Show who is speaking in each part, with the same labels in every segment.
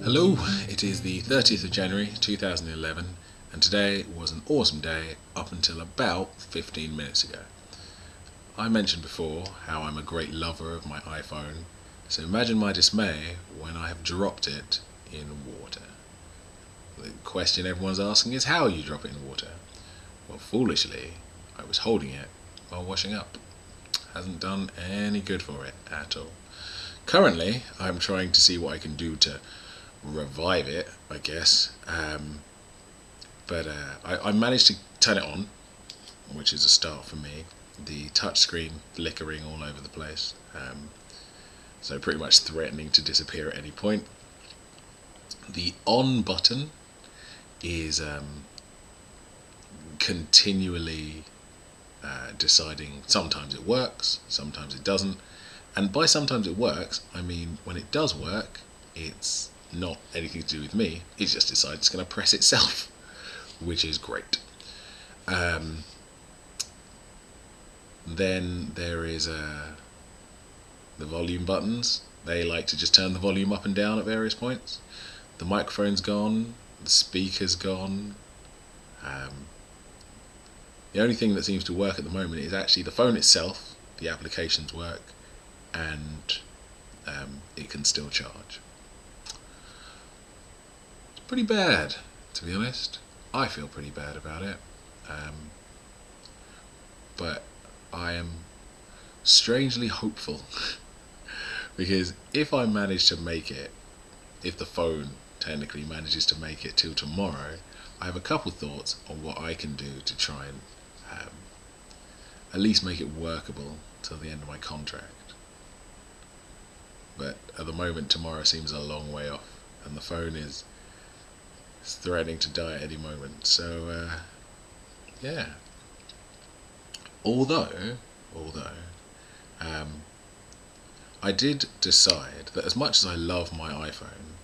Speaker 1: Hello, it is the 30th of January 2011 and today was an awesome day up until about 15 minutes ago. I mentioned before how I'm a great lover of my iPhone, so imagine my dismay when I have dropped it in water. The question everyone's asking is how you drop it in water. Well, foolishly, I was holding it while washing up. Hasn't done any good for it at all. Currently, I'm trying to see what I can do to revive it, I guess, but I managed to turn it on, which is a start for me. The touchscreen flickering all over the place, so pretty much threatening to disappear at any point. The on button is continually deciding sometimes it works, sometimes it doesn't, and by sometimes it works I mean when it does work it's not anything to do with me, it just decides it's going to press itself, which is great. Then there is the volume buttons. They like to just turn the volume up and down at various points. The microphone's gone, the speaker's gone. The only thing that seems to work at the moment is actually the phone itself. The applications work and it can still charge. Pretty bad, to be honest. I feel pretty bad about it, but I am strangely hopeful because if I manage to make it, if the phone technically manages to make it till tomorrow, I have a couple thoughts on what I can do to try and at least make it workable till the end of my contract. But at the moment tomorrow seems a long way off and the phone is threatening to die at any moment, so yeah. Although I did decide that as much as I love my iPhone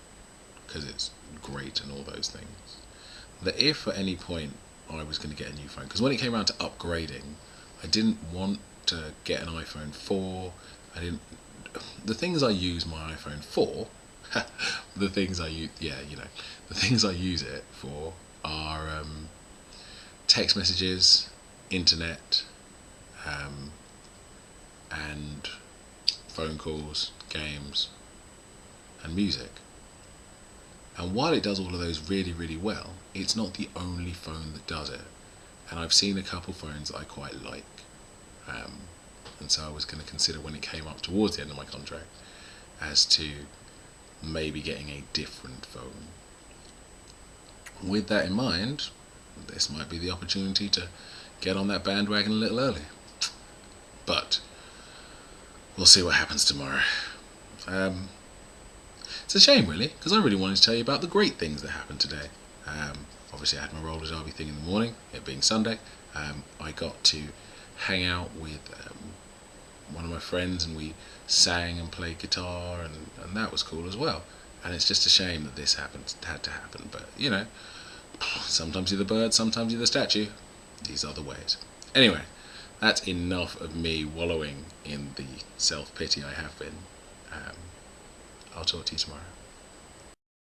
Speaker 1: because it's great and all those things, that if at any point I was going to get a new phone, because when it came around to upgrading I didn't want to get an iPhone 4. The things I use my iPhone for the things I use, the things I use it for are text messages, internet, and phone calls, games, and music. And while it does all of those really, really well, it's not the only phone that does it. And I've seen a couple phones that I quite like. And so I was going to consider when it came up towards the end of my contract as to maybe getting a different phone. With that in mind, this might be the opportunity to get on that bandwagon a little early. But we'll see what happens tomorrow. It's a shame really, because I really wanted to tell you about the great things that happened today. Obviously I had my roller derby thing in the morning, it being Sunday. I got to hang out with one of my friends and we sang and played guitar and that was cool as well. And it's just a shame that this had to happen, but you know, sometimes you're the bird, sometimes you're the statue. These are the ways. Anyway, that's enough of me wallowing in the self-pity I have been. I'll talk to you tomorrow.